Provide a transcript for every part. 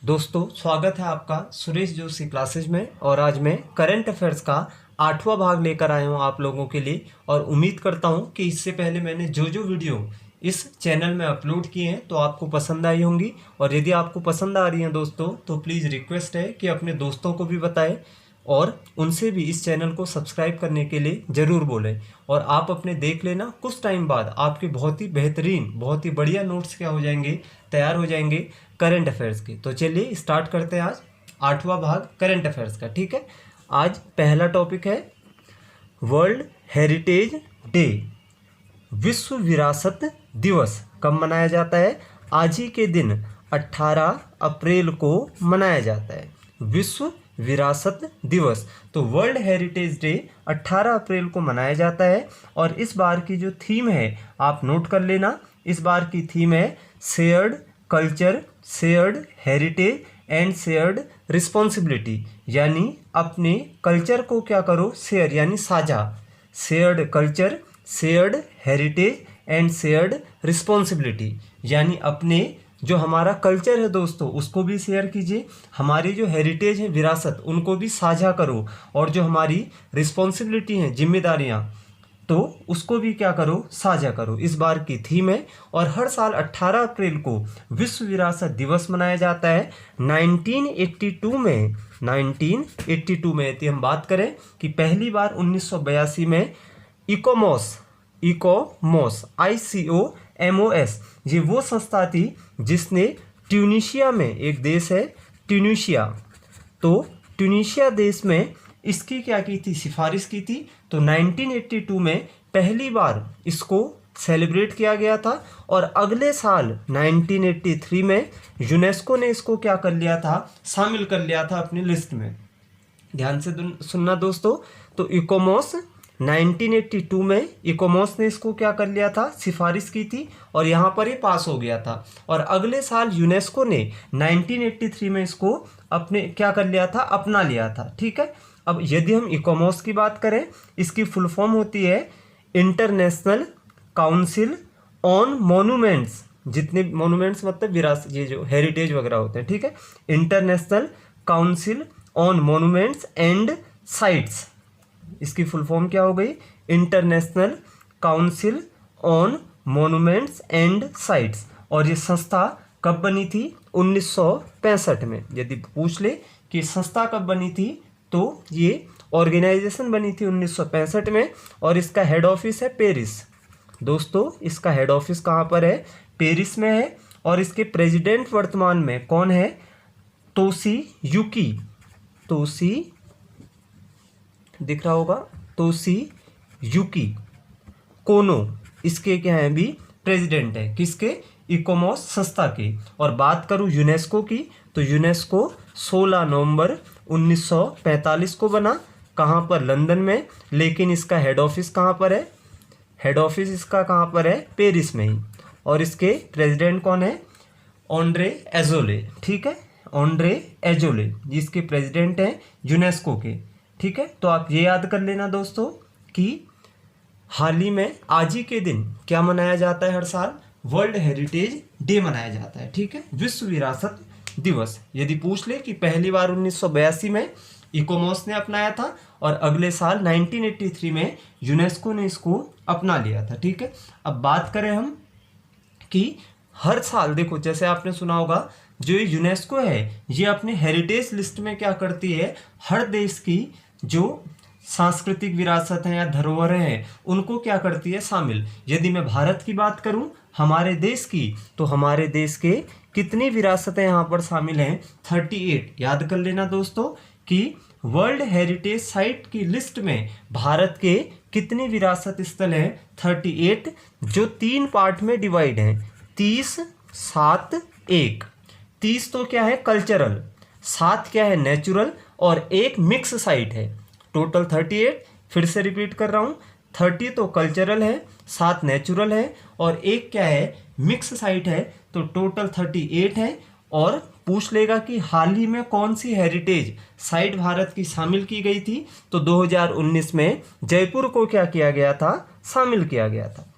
दोस्तों स्वागत है आपका सुरेश जोशी क्लासेज में। और आज मैं करंट अफेयर्स का 8वां भाग लेकर आया हूँ आप लोगों के लिए। और उम्मीद करता हूँ कि इससे पहले मैंने जो वीडियो इस चैनल में अपलोड किए हैं तो आपको पसंद आई होंगी। और यदि आपको पसंद आ रही हैं दोस्तों तो प्लीज़ रिक्वेस्ट है कि अपने दोस्तों को भी बताएं और उनसे भी इस चैनल को सब्सक्राइब करने के लिए ज़रूर बोलें। और आप अपने देख लेना, कुछ टाइम बाद आपके बहुत ही बेहतरीन, बहुत ही बढ़िया नोट्स क्या हो जाएंगे, तैयार हो जाएंगे करंट अफेयर्स के। तो चलिए स्टार्ट करते हैं आज 8वां भाग करंट अफेयर्स का। ठीक है, आज पहला टॉपिक है वर्ल्ड हेरिटेज डे। विश्व विरासत दिवस कब मनाया जाता है? आज ही के दिन 18 अप्रैल को मनाया जाता है विश्व विरासत दिवस। तो वर्ल्ड हेरिटेज डे 18 अप्रैल को मनाया जाता है। और इस बार की जो थीम है आप नोट कर लेना, इस बार की थीम है shared culture, shared heritage and shared responsibility. यानी अपने कल्चर को क्या करो, शेयर यानी साझा, shared culture, shared heritage and shared responsibility. यानी अपने जो हमारा कल्चर है दोस्तों उसको भी शेयर कीजिए, हमारी जो हेरिटेज है, विरासत, उनको भी साझा करो। और जो हमारी रिस्पॉन्सिबिलिटी हैं, जिम्मेदारियां, तो उसको भी क्या करो, साझा करो। इस बार की थीम है। और हर साल 18 अप्रैल को विश्व विरासत दिवस मनाया जाता है। 1982 में यदि हम बात करें कि पहली बार 1982 में इकोमोस ICOMOS ये वो संस्था थी जिसने ट्यूनीशिया में, एक देश है ट्यूनीशिया, तो ट्यूनीशिया देश में इसकी क्या की थी, सिफारिश की थी। तो 1982 में पहली बार इसको सेलिब्रेट किया गया था। और अगले साल 1983 में यूनेस्को ने इसको क्या कर लिया था, शामिल कर लिया था अपनी लिस्ट में। ध्यान से सुनना दोस्तों। तो इकोमोस 1982 में इकोमोस ने इसको क्या कर लिया था, सिफारिश की थी और यहाँ पर ये पास हो गया था। और अगले साल यूनेस्को ने 1983 में इसको अपने क्या कर लिया था, अपना लिया था। ठीक है, अब यदि हम इकोमोस की बात करें, इसकी फुल फॉर्म होती है इंटरनेशनल काउंसिल ऑन मोनूमेंट्स। जितने मोनूमेंट्स मतलब विरासत, ये जो हेरिटेज वगैरह होते हैं, ठीक है, international council on monuments and sites. इसकी फुल फॉर्म क्या हो गई, international council on monuments and sites. और ये संस्था कब बनी थी, 1965 में। यदि पूछ ले कि संस्था कब बनी थी तो ये ऑर्गेनाइजेशन बनी थी 1965 में। और इसका हेड ऑफिस है पेरिस। दोस्तों इसका हेड ऑफिस कहाँ पर है, पेरिस में है। और इसके प्रेसिडेंट वर्तमान में कौन है, तोशी दिख रहा होगा, तोशी कोनो, इसके क्या है, भी प्रेसिडेंट है। किसके, इकोमोस संस्था के। और बात करूं यूनेस्को की, तो यूनेस्को 16 नवंबर 1945 को बना। कहाँ पर, लंदन में। लेकिन इसका हेड ऑफिस कहाँ पर है, हेड ऑफिस इसका कहाँ पर है, पेरिस में ही। और इसके प्रेसिडेंट कौन है, ऑन्ड्रे एजोले। ठीक है, ऑन्ड्रे एजोले जिसके प्रेसिडेंट हैं यूनेस्को के। ठीक है, तो आप ये याद कर लेना दोस्तों कि हाल ही में आज ही के दिन क्या मनाया जाता है, हर साल वर्ल्ड हेरिटेज डे मनाया जाता है। ठीक है, विश्व विरासत दिवस। यदि पूछ ले कि पहली बार 1982 में इकोमोस ने अपनाया था और अगले साल 1983 में यूनेस्को ने इसको अपना लिया था। ठीक है, अब बात करें हम कि हर साल, देखो जैसे आपने सुना होगा, जो यूनेस्को है ये अपने हेरिटेज लिस्ट में क्या करती है, हर देश की जो सांस्कृतिक विरासत है या धरोहरें हैं उनको क्या करती है, शामिल। यदि मैं भारत की बात करूं, हमारे देश की, तो हमारे देश के कितनी विरासतें यहाँ पर शामिल हैं, 38। याद कर लेना दोस्तों कि वर्ल्ड हेरिटेज साइट की लिस्ट में भारत के कितनी विरासत स्थल हैं, 38, जो 3 पार्ट में डिवाइड हैं, 30, 7, 1। 30 तो क्या है, कल्चरल, 7 क्या है, नेचुरल, और 1 मिक्स साइट है। टोटल 38। फिर से रिपीट कर रहा हूँ, 30 तो कल्चरल है, 7 नेचुरल है, और 1 क्या है, मिक्स साइट है। तो टोटल 38 है। और पूछ लेगा कि हाल ही में कौन सी हेरिटेज साइट भारत की शामिल की गई थी, तो 2019 में जयपुर को क्या किया गया था, शामिल किया गया था।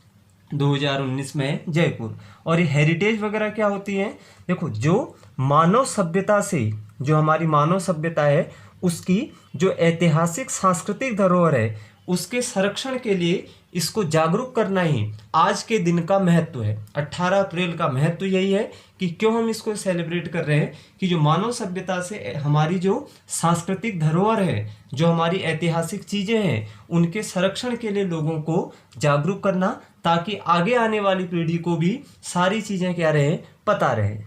2019 में जयपुर। और ये हेरिटेज वगैरह क्या होती है, देखो जो मानव सभ्यता से, जो हमारी मानव सभ्यता है उसकी जो ऐतिहासिक सांस्कृतिक धरोहर है उसके संरक्षण के लिए इसको जागरूक करना ही आज के दिन का महत्व है। 18 अप्रैल का महत्व यही है कि क्यों हम इसको सेलिब्रेट कर रहे हैं कि जो मानव सभ्यता से हमारी जो सांस्कृतिक धरोहर है, जो हमारी ऐतिहासिक चीज़ें हैं, उनके संरक्षण के लिए लोगों को जागरूक करना, ताकि आगे आने वाली पीढ़ी को भी सारी चीज़ें क्या रहे, पता रहे।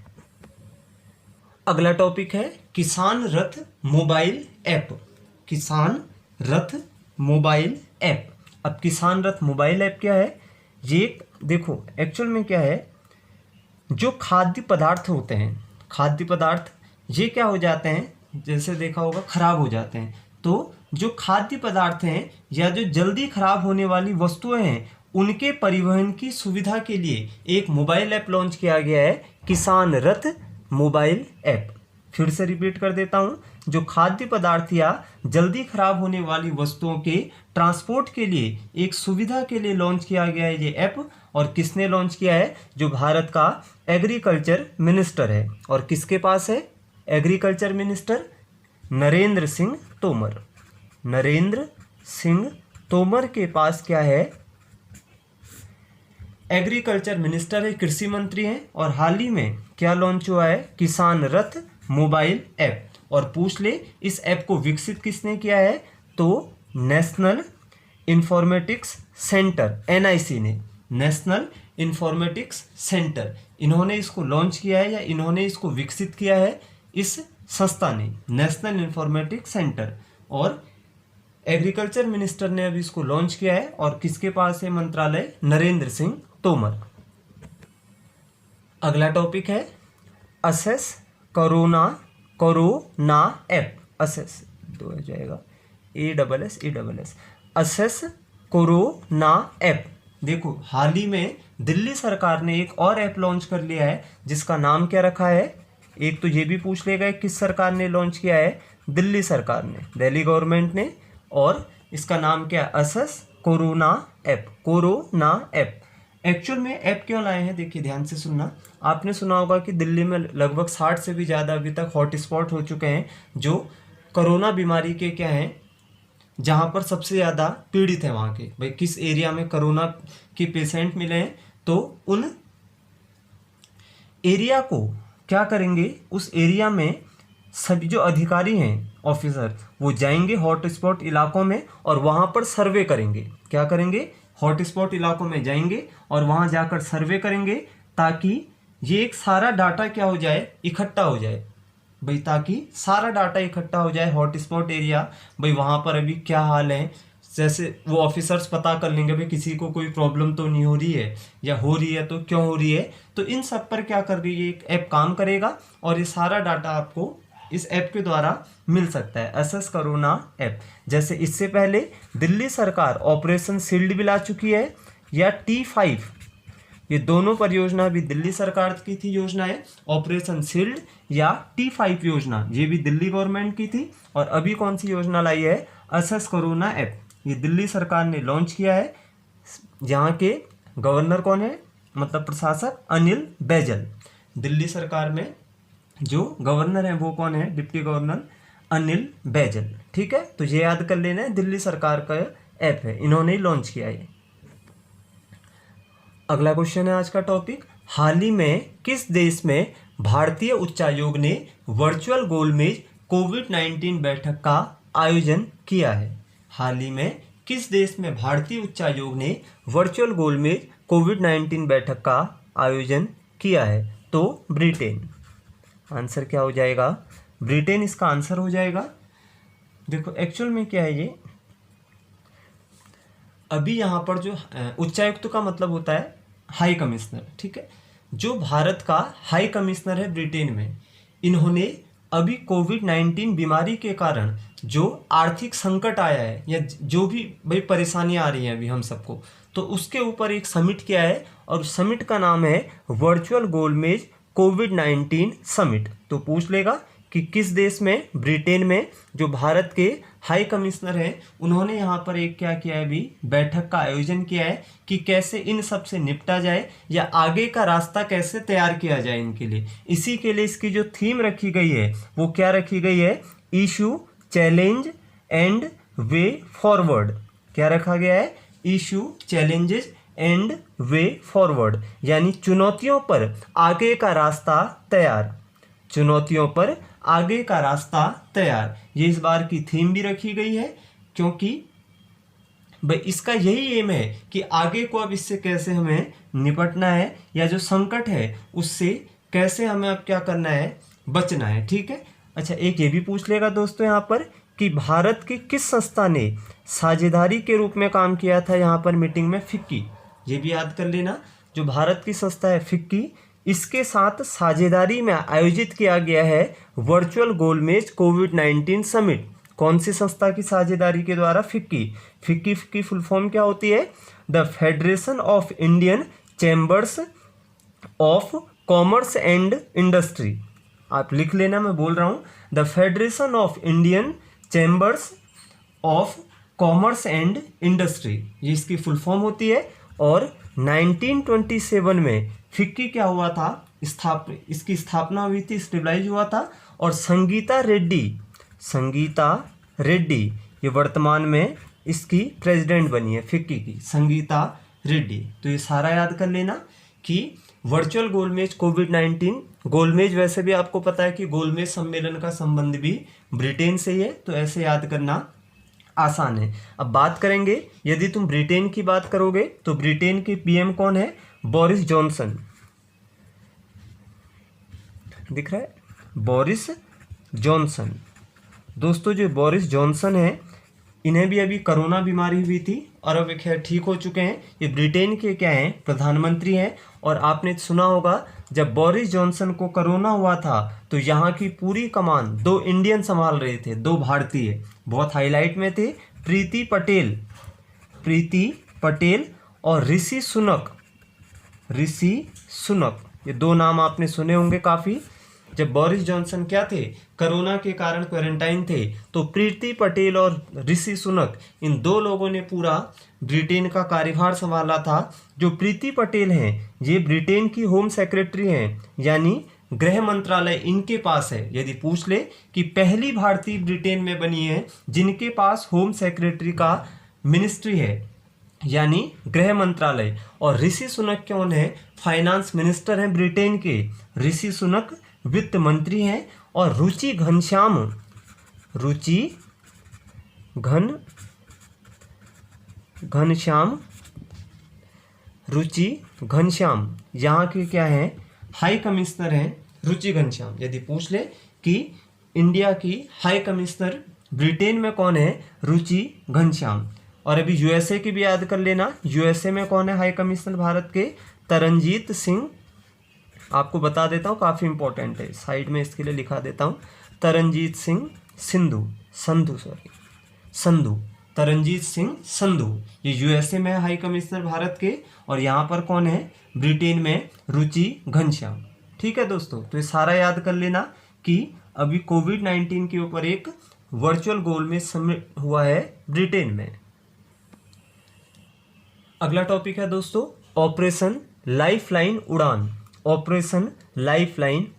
अगला टॉपिक है किसान रथ मोबाइल ऐप। किसान रथ मोबाइल ऐप। अब किसान रथ मोबाइल ऐप क्या है, ये देखो एक्चुअल में क्या है, जो खाद्य पदार्थ होते हैं, खाद्य पदार्थ ये क्या हो जाते हैं, जैसे देखा होगा खराब हो जाते हैं। तो जो खाद्य पदार्थ हैं या जो जल्दी खराब होने वाली वस्तुएं हैं उनके परिवहन की सुविधा के लिए एक मोबाइल ऐप लॉन्च किया गया है, किसान रथ मोबाइल ऐप। फिर से रिपीट कर देता हूँ, जो खाद्य पदार्थ या जल्दी खराब होने वाली वस्तुओं के ट्रांसपोर्ट के लिए एक सुविधा के लिए लॉन्च किया गया है ये ऐप। और किसने लॉन्च किया है, जो भारत का एग्रीकल्चर मिनिस्टर है। और किसके पास है एग्रीकल्चर मिनिस्टर, नरेंद्र सिंह तोमर। नरेंद्र सिंह तोमर के पास क्या है, एग्रीकल्चर मिनिस्टर है, कृषि मंत्री हैं। और हाल ही में क्या लॉन्च हुआ है, किसान रथ मोबाइल ऐप। और पूछ ले इस ऐप को विकसित किसने किया है, तो नेशनल इंफॉर्मेटिक्स सेंटर NIC ने, नेशनल इंफॉर्मेटिक्स सेंटर, इन्होंने इसको लॉन्च किया है या इन्होंने इसको विकसित किया है, इस संस्था ने, नेशनल इंफॉर्मेटिक्स सेंटर। और एग्रीकल्चर मिनिस्टर ने अभी इसको लॉन्च किया है। और किसके पास है मंत्रालय, नरेंद्र सिंह तोमर। अगला टॉपिक है असेस कोरोना ऐप। असेस दो हो जाएगा, ASS असेस कोरोना ऐप। देखो हाल ही में दिल्ली सरकार ने एक और ऐप लॉन्च कर लिया है जिसका नाम क्या रखा है, एक तो ये भी पूछ लेगा किस सरकार ने लॉन्च किया है, दिल्ली सरकार ने, दिल्ली गवर्नमेंट ने। और इसका नाम क्या है, assess corona app. Corona app actual में ऐप क्यों लाए हैं, देखिए ध्यान से सुनना। आपने सुना होगा कि दिल्ली में लगभग 60 से भी ज़्यादा अभी तक हॉटस्पॉट हो चुके हैं जो कोरोना बीमारी के क्या हैं, जहाँ पर सबसे ज़्यादा पीड़ित हैं वहाँ के, भाई किस एरिया में कोरोना के पेशेंट मिले हैं, तो उन एरिया को क्या करेंगे, उस एरिया में सभी जो अधिकारी हैं, ऑफिसर, वो जाएंगे हॉटस्पॉट इलाकों में और वहाँ पर सर्वे करेंगे। क्या करेंगे, हॉटस्पॉट इलाकों में जाएंगे और वहाँ जाकर सर्वे करेंगे, ताकि ये एक सारा डाटा क्या हो जाए, इकट्ठा हो जाए भाई, ताकि सारा डाटा इकट्ठा हो जाए हॉटस्पॉट एरिया, भाई वहाँ पर अभी क्या हाल है। जैसे वो ऑफिसर्स पता कर लेंगे भाई किसी को कोई प्रॉब्लम तो नहीं हो रही है, या हो रही है तो क्यों हो रही है। तो इन सब पर क्या कर रही है, एक ऐप काम करेगा और ये सारा डाटा आपको इस ऐप के द्वारा मिल सकता है, असेस कोरोना ऐप। जैसे इससे पहले दिल्ली सरकार ऑपरेशन शील्ड भी ला चुकी है, या T5, ये दोनों परियोजना भी दिल्ली सरकार की थी योजना है, ऑपरेशन शील्ड या T5 योजना, ये भी दिल्ली गवर्नमेंट की थी। और अभी कौन सी योजना लाई है, असेस कोरोना ऐप, ये दिल्ली सरकार ने लॉन्च किया है। यहाँ के गवर्नर कौन है, मतलब प्रशासक अनिल बैजल। दिल्ली सरकार में जो गवर्नर है वो कौन है, डिप्टी गवर्नर अनिल बैजल। ठीक है, तो ये याद कर लेना है, दिल्ली सरकार का ऐप है, इन्होंने ही लॉन्च किया है। अगला क्वेश्चन है आज का टॉपिक, हाल ही में किस देश में भारतीय उच्चायोग ने वर्चुअल गोलमेज कोविड-19 बैठक का आयोजन किया है। हाल ही में किस देश में भारतीय उच्चायोग ने वर्चुअल गोलमेज कोविड-19 बैठक का आयोजन किया है, तो ब्रिटेन। आंसर क्या हो जाएगा, ब्रिटेन इसका आंसर हो जाएगा। देखो एक्चुअल में क्या है, ये अभी यहाँ पर जो उच्चायुक्त का मतलब होता है हाई कमिश्नर, ठीक है, जो भारत का हाई कमिश्नर है ब्रिटेन में, इन्होंने अभी कोविड-19 बीमारी के कारण जो आर्थिक संकट आया है या जो भी भाई परेशानियाँ आ रही हैं अभी हम सबको, तो उसके ऊपर एक समिट किया है और समिट का नाम है वर्चुअल गोलमेज कोविड-19 समिट। तो पूछ लेगा कि किस देश में, ब्रिटेन में, जो भारत के हाई कमिश्नर हैं उन्होंने यहाँ पर एक क्या किया है अभी बैठक का आयोजन किया है कि कैसे इन सब से निपटा जाए या आगे का रास्ता कैसे तैयार किया जाए इनके लिए। इसी के लिए इसकी जो थीम रखी गई है वो क्या रखी गई है, issue, challenge and way forward. क्या रखा गया है, issue, challenges and way forward, यानी चुनौतियों पर आगे का रास्ता तैयार, चुनौतियों पर आगे का रास्ता तैयार। ये इस बार की थीम भी रखी गई है क्योंकि भाई इसका यही एम है कि आगे को अब इससे कैसे हमें निपटना है या जो संकट है उससे कैसे हमें अब क्या करना है, बचना है। ठीक है। अच्छा, एक ये भी पूछ लेगा दोस्तों यहाँ पर कि भारत की किस संस्था ने साझेदारी के रूप में काम किया था यहाँ पर मीटिंग में, फिक्की। ये भी याद कर लेना, जो भारत की संस्था है फिक्की, इसके साथ साझेदारी में आयोजित किया गया है वर्चुअल गोलमेज कोविड-19 समिट। कौन सी संस्था की साझेदारी के द्वारा, फिक्की। फिक्की की फुल फॉर्म क्या होती है, the federation of Indian chambers of commerce and industry. आप लिख लेना, मैं बोल रहा हूँ, the federation of Indian chambers of commerce and industry, ये इसकी फुल फॉर्म होती है। और 1927 में फिक्की क्या हुआ था, इसकी स्थापना हुई थी, स्टेबलाइज हुआ था। और संगीता रेड्डी ये वर्तमान में इसकी प्रेसिडेंट बनी है, फिक्की की, संगीता रेड्डी। तो ये सारा याद कर लेना कि वर्चुअल गोलमेज कोविड-19, गोलमेज वैसे भी आपको पता है कि गोलमेज सम्मेलन का संबंध भी ब्रिटेन से ही है, तो ऐसे याद करना आसान है। अब बात करेंगे, यदि तुम ब्रिटेन की बात करोगे तो ब्रिटेन के पीएम कौन है, बोरिस जॉनसन। दिख रहा है, बोरिस जॉनसन। दोस्तों जो बोरिस जॉनसन है, इन्हें भी अभी कोरोना बीमारी हुई थी और अब खैर ठीक हो चुके हैं। ये ब्रिटेन के क्या हैं, प्रधानमंत्री हैं। और आपने सुना होगा जब बोरिस जॉनसन को कोरोना हुआ था तो यहाँ की पूरी कमान 2 इंडियन संभाल रहे थे, 2 भारतीय बहुत हाईलाइट में थे, प्रीति पटेल और ऋषि सुनक। ये 2 नाम आपने सुने होंगे काफ़ी। जब बोरिस जॉनसन क्या थे, कोरोना के कारण क्वारंटाइन थे, तो प्रीति पटेल और ऋषि सुनक, इन 2 लोगों ने पूरा ब्रिटेन का कार्यभार संभाला था। जो प्रीति पटेल हैं ये ब्रिटेन की होम सेक्रेटरी हैं, यानी गृह मंत्रालय इनके पास है। यदि पूछ ले कि पहली भारतीय ब्रिटेन में बनी है जिनके पास होम सेक्रेटरी का मिनिस्ट्री है, यानी गृह मंत्रालय। और ऋषि सुनक कौन है, फाइनेंस मिनिस्टर हैं ब्रिटेन के। ऋषि सुनक वित्त मंत्री हैं। और रुचि घनश्याम यहाँ के क्या हैं, हाई कमिश्नर हैं, रुचि घनश्याम। यदि पूछ ले कि इंडिया की हाई कमिश्नर ब्रिटेन में कौन है, रुचि घनश्याम। और अभी यूएसए की भी याद कर लेना, यूएसए में कौन है हाई कमिश्नर भारत के, तरनजीत सिंह। आपको बता देता हूँ, काफ़ी इंपॉर्टेंट है, साइड में इसके लिए लिखा देता हूँ, तरनजीत सिंह तरनजीत सिंह संधू। ये यूएसए में हाई कमिश्नर भारत के। और यहाँ पर कौन है, ब्रिटेन में रुचि घनश्याम। ठीक है दोस्तों, तो ये सारा याद कर लेना कि अभी कोविड-19 के ऊपर एक वर्चुअल गोलमेज समिट हुआ है ब्रिटेन में। अगला टॉपिक है दोस्तों, ऑपरेशन लाइफलाइन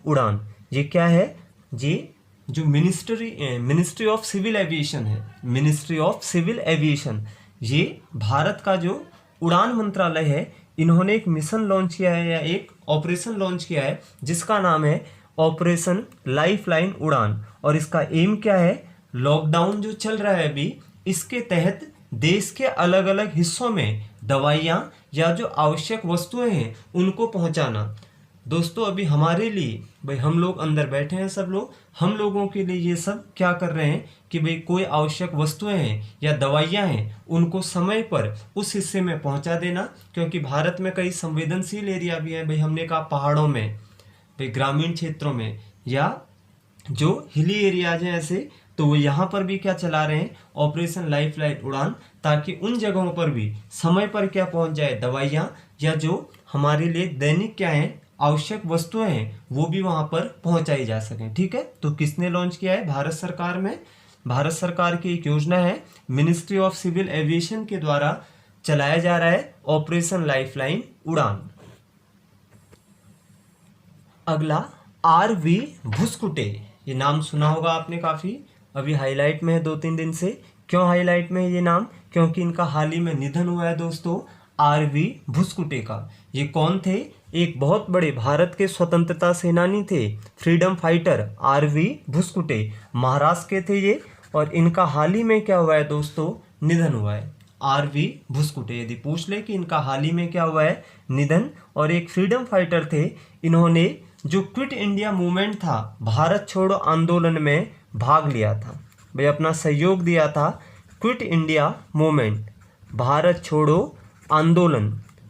उड़ान। ये क्या है, ये जो मिनिस्ट्री ऑफ सिविल एविएशन है, मिनिस्ट्री ऑफ सिविल एविएशन, ये भारत का जो उड़ान मंत्रालय है, इन्होंने एक मिशन लॉन्च किया है या एक ऑपरेशन लॉन्च किया है जिसका नाम है ऑपरेशन लाइफलाइन उड़ान। और इसका एम क्या है, लॉकडाउन जो चल रहा है अभी, इसके तहत देश के अलग अलग हिस्सों में दवाइयाँ या जो आवश्यक वस्तुएं हैं उनको पहुंचाना। दोस्तों अभी हमारे लिए, भाई हम लोग अंदर बैठे हैं सब लोग, हम लोगों के लिए ये सब क्या कर रहे हैं कि भाई कोई आवश्यक वस्तुएं हैं या दवाइयाँ हैं उनको समय पर उस हिस्से में पहुंचा देना। क्योंकि भारत में कई संवेदनशील एरिया भी हैं, भाई हमने कहा पहाड़ों में, भाई ग्रामीण क्षेत्रों में, या जो हिली एरियाज हैं ऐसे, तो वो यहाँ पर भी क्या चला रहे हैं, ऑपरेशन लाइफलाइन उड़ान, ताकि उन जगहों पर भी समय पर क्या पहुँच जाए, दवाइयाँ या जो हमारे लिए दैनिक क्या हैं, आवश्यक वस्तुएं हैं, वो भी वहां पर पहुंचाई जा सकें। ठीक है, तो किसने लॉन्च किया है, भारत सरकार में भारत सरकार की एक योजना है, मिनिस्ट्री ऑफ सिविल एविएशन के द्वारा चलाया जा रहा है ऑपरेशन लाइफलाइन उड़ान। अगला आर.वी. भुसकुटे, ये नाम सुना होगा आपने, काफ़ी अभी हाईलाइट में है 2-3 दिन से। क्यों हाईलाइट में है ये नाम? क्योंकि इनका हाल ही में निधन हुआ है दोस्तों, आर.वी. भुसकुटे का। ये कौन थे? एक बहुत बड़े भारत के स्वतंत्रता सेनानी थे, freedom fighter RV. Bhuskute, Maharashtra के थे ये। और इनका हाल ही में क्या हुआ है दोस्तों? निधन हुआ है, आर.वी. भुसकुटे। यदि पूछ ले कि इनका हाल ही में क्या हुआ है? निधन। और एक फ्रीडम फाइटर थे, इन्होंने जो क्विट इंडिया मूवमेंट था, भारत छोड़ो आंदोलन में भाग लिया था, भाई अपना सहयोग दिया था। क्विट इंडिया मूवमेंट, भारत छोड़ो आंदोलन,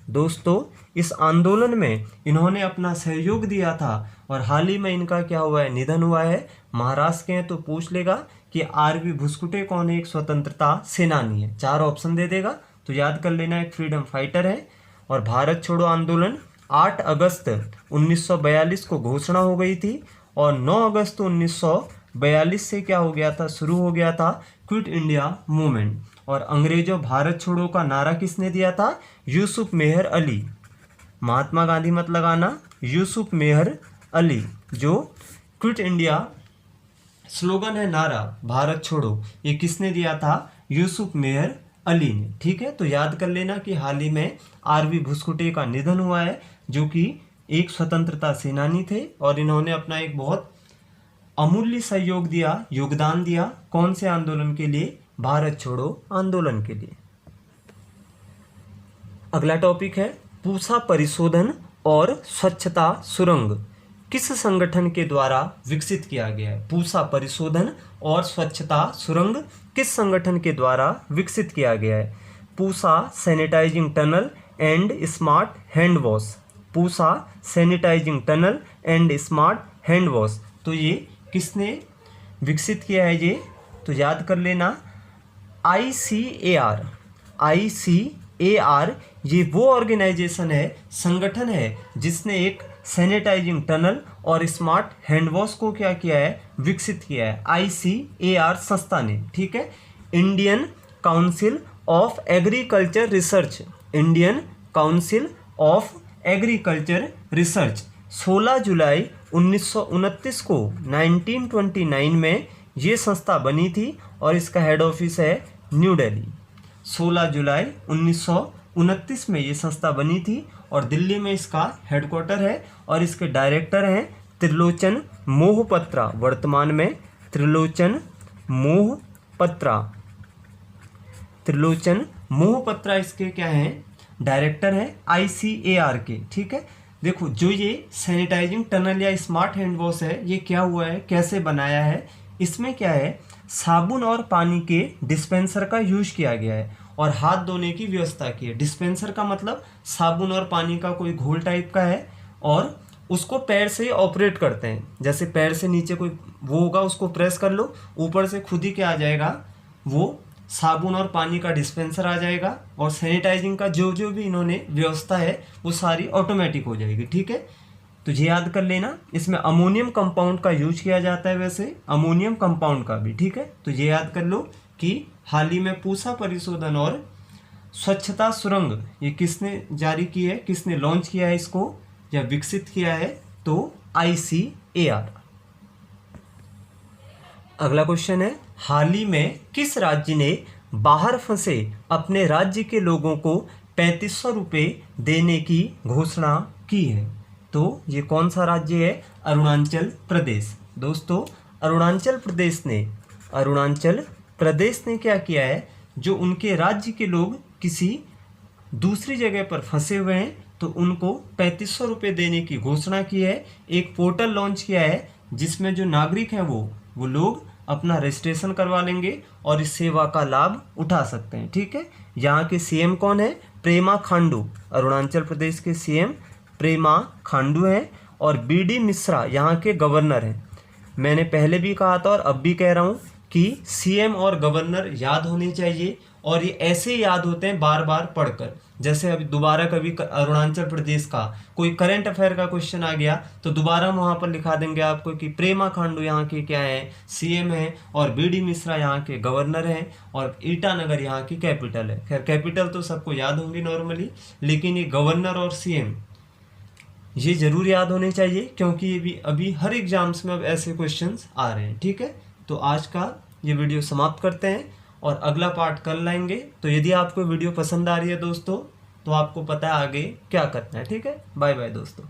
दोस्तों इस आंदोलन में इन्होंने अपना सहयोग दिया था। और हाल ही में इनका क्या हुआ है? निधन हुआ है। महाराष्ट्र के हैं तो पूछ लेगा कि आर.वी. भुसकुटे कौन है? एक स्वतंत्रता सेनानी है। 4 ऑप्शन दे देगा तो याद कर लेना, एक फ्रीडम फाइटर है। और भारत छोड़ो आंदोलन 8 अगस्त 1942 को घोषणा हो गई थी, और 9 अगस्त 1942 से क्या हो गया था? शुरू हो गया था क्विट इंडिया मूवमेंट। और अंग्रेजों भारत छोड़ो का नारा किसने दिया था? यूसुफ मेहर अली। महात्मा गांधी मत लगाना, यूसुफ मेहर अली। जो क्विट इंडिया स्लोगन है, नारा भारत छोड़ो, ये किसने दिया था? यूसुफ मेहर अली ने। ठीक है, तो याद कर लेना कि हाल ही में आर.वी. भुसकुटे का निधन हुआ है, जो कि एक स्वतंत्रता सेनानी थे। और इन्होंने अपना एक बहुत अमूल्य सहयोग दिया, योगदान दिया, कौन से आंदोलन के लिए? भारत छोड़ो आंदोलन के लिए। अगला टॉपिक है पूसा परिशोधन और स्वच्छता सुरंग किस संगठन के द्वारा विकसित किया गया है? पूसा परिशोधन और स्वच्छता सुरंग किस संगठन के द्वारा विकसित किया गया है? Pusa sanitising tunnel and smart hand wash, Pusa sanitising tunnel and smart hand wash. तो ये किसने विकसित किया है ये? तो याद कर लेना, ICAR, ICAR ये वो ऑर्गेनाइजेशन है, संगठन है, जिसने एक सैनिटाइजिंग टनल और स्मार्ट हैंड वॉश को क्या किया है? विकसित किया है, ICAR संस्था ने। ठीक है, Indian council of agriculture research, Indian council of agriculture research 16 जुलाई 1929 को 1929 में ये संस्था बनी थी, और इसका हेड ऑफिस है न्यू दिल्ली। 16 जुलाई 1929 में ये संस्था बनी थी, और दिल्ली में इसका हेडक्वार्टर है। और इसके डायरेक्टर हैं त्रिलोचन मोहपत्रा, वर्तमान में त्रिलोचन मोहपत्रा, त्रिलोचन मोहपत्रा इसके क्या हैं? डायरेक्टर हैं ICAR के। ठीक है, देखो जो ये सैनिटाइजिंग टनल या स्मार्ट हैंड वॉश है, ये क्या हुआ है, कैसे बनाया है? इसमें क्या है, साबुन और पानी के डिस्पेंसर का यूज किया गया है, और हाथ धोने की व्यवस्था की है। डिस्पेंसर का मतलब साबुन और पानी का कोई घोल टाइप का है, और उसको पैर से ऑपरेट करते हैं। जैसे पैर से नीचे कोई वो होगा, उसको प्रेस कर लो, ऊपर से खुद ही क्या आ जाएगा? वो साबुन और पानी का डिस्पेंसर आ जाएगा, और सैनिटाइजिंग का जो जो भी इन्होंने व्यवस्था है वो सारी ऑटोमेटिक हो जाएगी। ठीक है, तो ये याद कर लेना। इसमें अमोनियम कंपाउंड का यूज किया जाता है, वैसे अमोनियम कंपाउंड का भी। ठीक है, तो ये याद कर लो कि हाल ही में पूसा परिशोधन और स्वच्छता सुरंग ये किसने जारी की है, किसने लॉन्च किया है इसको या विकसित किया है? तो ICAR। अगला क्वेश्चन है, हाल ही में किस राज्य ने बाहर फंसे अपने राज्य के लोगों को 3500 रुपये देने की घोषणा की है? तो ये कौन सा राज्य है? अरुणाचल प्रदेश। दोस्तों अरुणाचल प्रदेश ने क्या किया है, जो उनके राज्य के लोग किसी दूसरी जगह पर फंसे हुए हैं तो उनको 3500 रुपये देने की घोषणा की है। एक पोर्टल लॉन्च किया है, जिसमें जो नागरिक हैं वो लोग अपना रजिस्ट्रेशन करवा लेंगे और इस सेवा का लाभ उठा सकते हैं। ठीक है, यहाँ के CM कौन है? प्रेमा खांडू, अरुणाचल प्रदेश के CM प्रेमा खांडू हैं, और BD मिश्रा यहाँ के गवर्नर हैं। मैंने पहले भी कहा था और अब भी कह रहा हूँ कि CM और गवर्नर याद होने चाहिए, और ये ऐसे ही याद होते हैं बार बार पढ़कर। जैसे अभी दोबारा कभी अरुणाचल प्रदेश का कोई करंट अफेयर का क्वेश्चन आ गया तो दोबारा हम वहाँ पर लिखा देंगे आपको कि प्रेमा खांडू यहाँ के क्या है, सीएम है, और बीडी मिश्रा यहाँ के गवर्नर हैं, और ईटानगर यहाँ की कैपिटल है। खैर कैपिटल तो सबको याद होंगी नॉर्मली, लेकिन ये गवर्नर और सीएम ये जरूर याद होने चाहिए, क्योंकि ये भी अभी हर एग्जाम्स में अब ऐसे क्वेश्चंस आ रहे हैं। ठीक है, तो आज का ये वीडियो समाप्त करते हैं और अगला पार्ट कल लाएंगे। तो यदि आपको वीडियो पसंद आ रही है दोस्तों, तो आपको पता है आगे क्या करना है। ठीक है, बाय बाय दोस्तों।